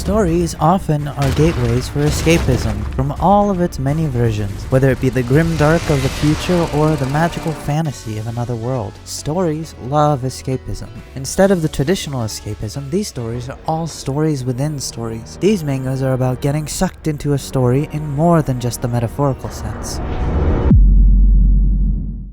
Stories often are gateways for escapism from all of its many versions, whether it be the grim dark of the future or the magical fantasy of another world. Stories love escapism. Instead of the traditional escapism, these stories are all stories within stories. These mangas are about getting sucked into a story in more than just the metaphorical sense.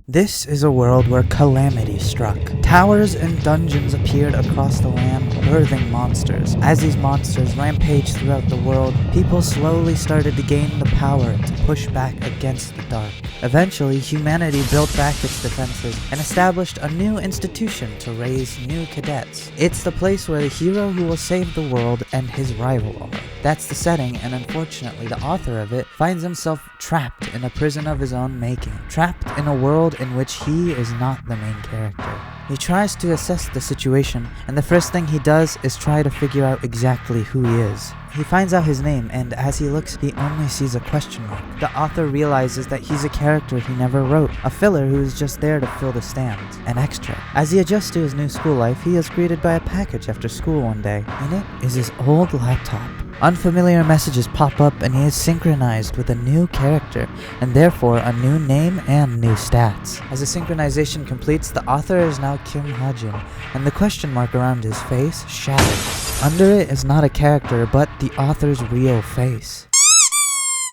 This is a world where calamity struck. Towers and dungeons appeared across the land, birthing monsters. As these monsters rampaged throughout the world, people slowly started to gain the power to push back against the dark. Eventually, humanity built back its defenses and established a new institution to raise new cadets. It's the place where the hero who will save the world and his rival are. That's the setting, and unfortunately the author of it finds himself trapped in a prison of his own making, trapped in a world in which he is not the main character. He tries to assess the situation, and the first thing he does is try to figure out exactly who he is. He finds out his name, and as he looks, he only sees a question mark. The author realizes that he's a character he never wrote, a filler who is just there to fill the stands, an extra. As he adjusts to his new school life, he is greeted by a package after school one day. In it is his old laptop. Unfamiliar messages pop up and he is synchronized with a new character, and therefore a new name and new stats. As the synchronization completes, the author is now Kim Ha-jin, and the question mark around his face shatters. Under it is not a character, but the author's real face.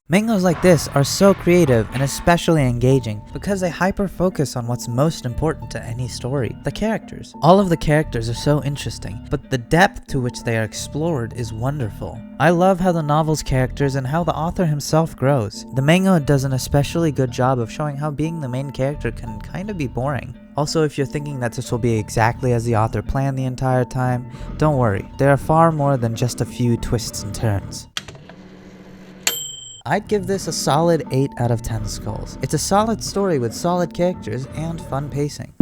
Mangas like this are so creative and especially engaging because they hyper-focus on what's most important to any story, the characters. All of the characters are so interesting, but the depth to which they are explored is wonderful. I love how the novel's characters and how the author himself grows. The manga does an especially good job of showing how being the main character can kind of be boring. Also, if you're thinking that this will be exactly as the author planned the entire time, don't worry, there are far more than just a few twists and turns. I'd give this a solid 8 out of 10 skulls. It's a solid story with solid characters and fun pacing.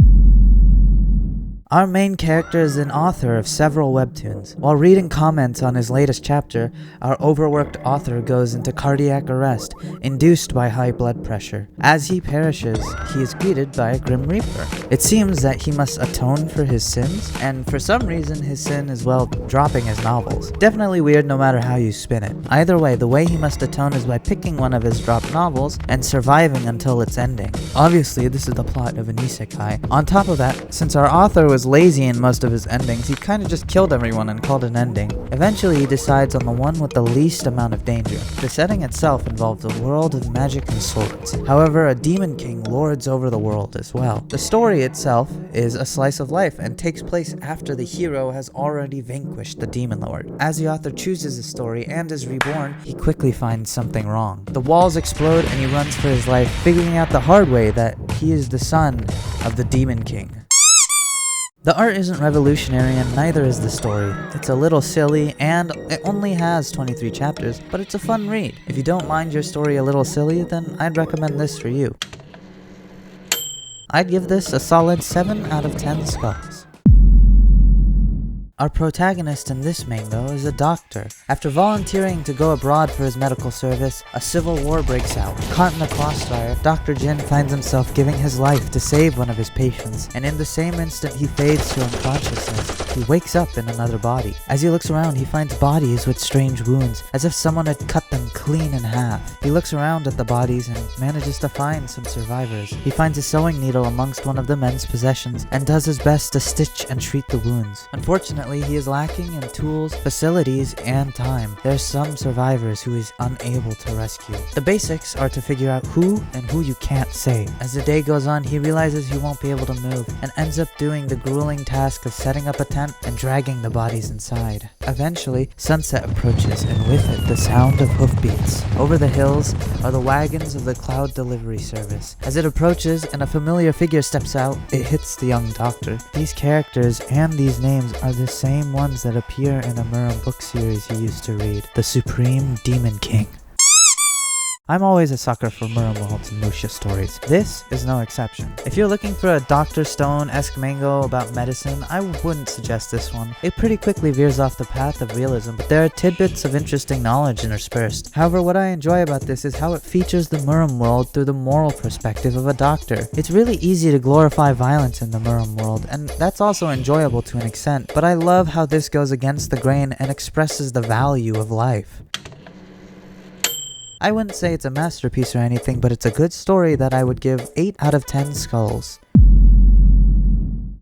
Our main character is an author of several webtoons. While reading comments on his latest chapter, our overworked author goes into cardiac arrest, induced by high blood pressure. As he perishes, he is greeted by a Grim Reaper. It seems that he must atone for his sins, and for some reason his sin is, well, dropping his novels. Definitely weird no matter how you spin it. Either way, the way he must atone is by picking one of his dropped novels and surviving until its ending. Obviously, this is the plot of an isekai. On top of that, since our author was lazy in most of his endings, he kinda just killed everyone and called it an ending. Eventually he decides on the one with the least amount of danger. The setting itself involves a world of magic and swords. However, a demon king lords over the world as well. The story itself is a slice of life and takes place after the hero has already vanquished the demon lord. As the author chooses his story and is reborn, he quickly finds something wrong. The walls explode and he runs for his life, figuring out the hard way that he is the son of the demon king. The art isn't revolutionary and neither is the story. It's a little silly and it only has 23 chapters, but it's a fun read. If you don't mind your story a little silly, then I'd recommend this for you. I'd give this a solid 7 out of 10 skulls. Our protagonist in this manga is a doctor. After volunteering to go abroad for his medical service, a civil war breaks out. Caught in the crossfire, Dr. Jin finds himself giving his life to save one of his patients, and in the same instant he fades to unconsciousness, he wakes up in another body. As he looks around, he finds bodies with strange wounds, as if someone had cut them clean in half. He looks around at the bodies and manages to find some survivors. He finds a sewing needle amongst one of the men's possessions, and does his best to stitch and treat the wounds. Unfortunately, he is lacking in tools, facilities, and time. There are some survivors who he's unable to rescue. The basics are to figure out who and who you can't save. As the day goes on, he realizes he won't be able to move, and ends up doing the grueling task of setting up a tent and dragging the bodies inside. Eventually, sunset approaches, and with it, the sound of hoofbeats. Over the hills are the wagons of the Cloud Delivery Service. As it approaches and a familiar figure steps out, it hits the young doctor. These characters and these names are the same ones that appear in a Muram book series he used to read, The Supreme Demon King. I'm always a sucker for Murren World's Musha stories. This is no exception. If you're looking for a Dr. Stone-esque manga about medicine, I wouldn't suggest this one. It pretty quickly veers off the path of realism, but there are tidbits of interesting knowledge interspersed. However, what I enjoy about this is how it features the Murren World through the moral perspective of a doctor. It's really easy to glorify violence in the Murren World, and that's also enjoyable to an extent, but I love how this goes against the grain and expresses the value of life. I wouldn't say it's a masterpiece or anything, but it's a good story that I would give 8 out of 10 skulls.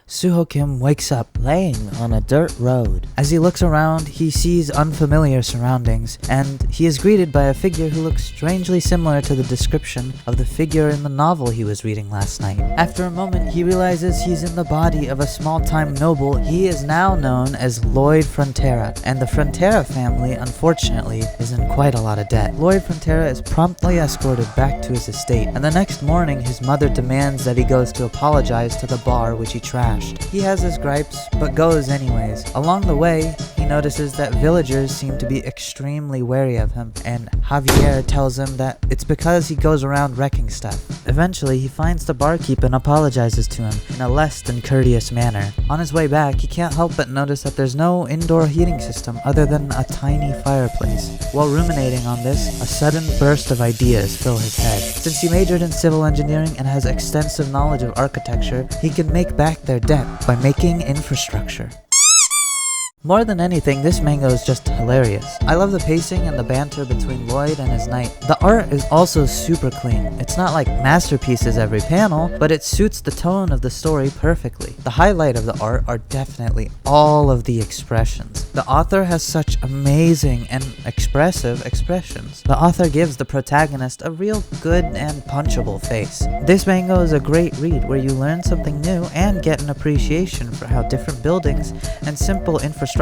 Suho Kim wakes up laying on a dirt road. As he looks around, he sees unfamiliar surroundings, and he is greeted by a figure who looks strangely similar to the description of the figure in the novel he was reading last night. After a moment, he realizes he's in the body of a small-time noble. He is now known as Lloyd Frontera, and the Frontera family, unfortunately, is in quite a lot of debt. Lloyd Frontera is promptly escorted back to his estate, and the next morning, his mother demands that he goes to apologize to the bar which he trashed. He has his gripes, but goes anyways. Along the way, he notices that villagers seem to be extremely wary of him, and Javier tells him that it's because he goes around wrecking stuff. Eventually, he finds the barkeep and apologizes to him in a less than courteous manner. On his way back, he can't help but notice that there's no indoor heating system other than a tiny fireplace. While ruminating on this, a sudden burst of ideas fill his head. Since he majored in civil engineering and has extensive knowledge of architecture, he can make back their debt by making infrastructure. More than anything, this manga is just hilarious. I love the pacing and the banter between Lloyd and his knight. The art is also super clean. It's not like masterpieces every panel, but it suits the tone of the story perfectly. The highlight of the art are definitely all of the expressions. The author has such amazing and expressive expressions. The author gives the protagonist a real good and punchable face. This manga is a great read where you learn something new and get an appreciation for how different buildings and simple infrastructural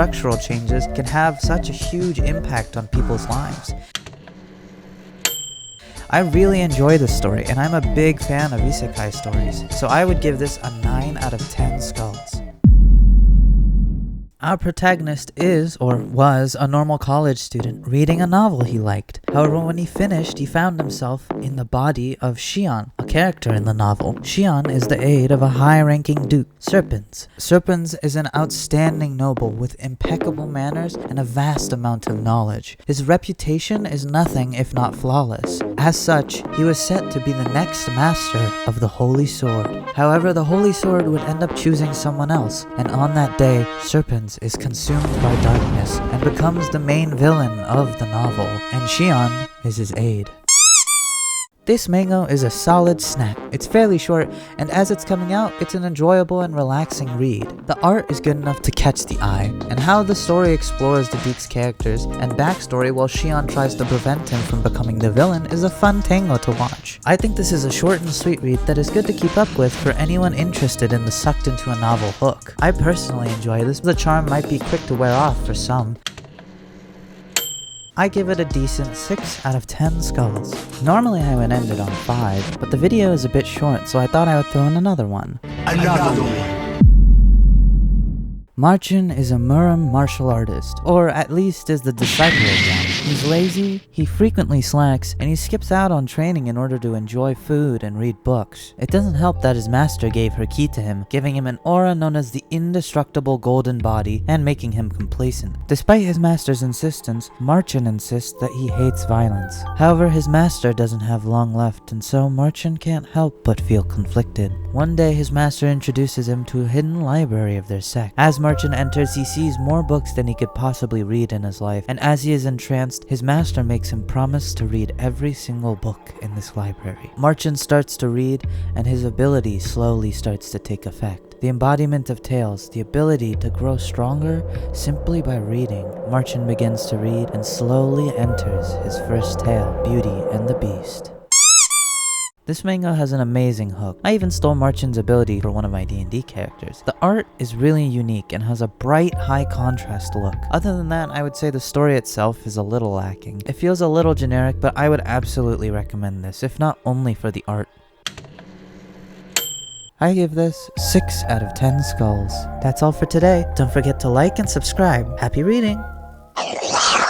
changes can have such a huge impact on people's lives. I really enjoy this story, and I'm a big fan of isekai stories, so I would give this a 9 out of 10 skulls. Our protagonist is, or was, a normal college student reading a novel he liked. However, when he finished, he found himself in the body of Shion, a character in the novel. Shion is the aide of a high-ranking duke, Serpens. Serpens is an outstanding noble with impeccable manners and a vast amount of knowledge. His reputation is nothing if not flawless. As such, he was set to be the next master of the Holy Sword. However, the Holy Sword would end up choosing someone else, and on that day, Serpens is consumed by darkness and becomes the main villain of the novel, and Shion is his aide. This manga is a solid snack. It's fairly short, and as it's coming out, it's an enjoyable and relaxing read. The art is good enough to catch the eye, and how the story explores the Duke's characters and backstory while Shion tries to prevent him from becoming the villain is a fun tango to watch. I think this is a short and sweet read that is good to keep up with for anyone interested in the sucked into a novel hook. I personally enjoy this, but the charm might be quick to wear off for some. I give it a decent 6 out of 10 skulls. Normally I would end it on 5, but the video is a bit short, so I thought I would throw in another one. Marchin is a Murren martial artist, or at least is the disciple of one. He's lazy, he frequently slacks, and he skips out on training in order to enjoy food and read books. It doesn't help that his master gave her key to him, giving him an aura known as the indestructible golden body and making him complacent. Despite his master's insistence, Marchin insists that he hates violence. However, his master doesn't have long left, and so Marchin can't help but feel conflicted. One day, his master introduces him to a hidden library of their sect. As Marchin enters, he sees more books than he could possibly read in his life, and as he is entranced, his master makes him promise to read every single book in this library. Marchin starts to read, and his ability slowly starts to take effect. The embodiment of tales, the ability to grow stronger simply by reading. Marchin begins to read and slowly enters his first tale, Beauty and the Beast. This manga has an amazing hook. I even stole Marchin's ability for one of my D&D characters. The art is really unique and has a bright, high contrast look. Other than that, I would say the story itself is a little lacking. It feels a little generic, but I would absolutely recommend this, if not only for the art. I give this 6 out of 10 skulls. That's all for today. Don't forget to like and subscribe. Happy reading!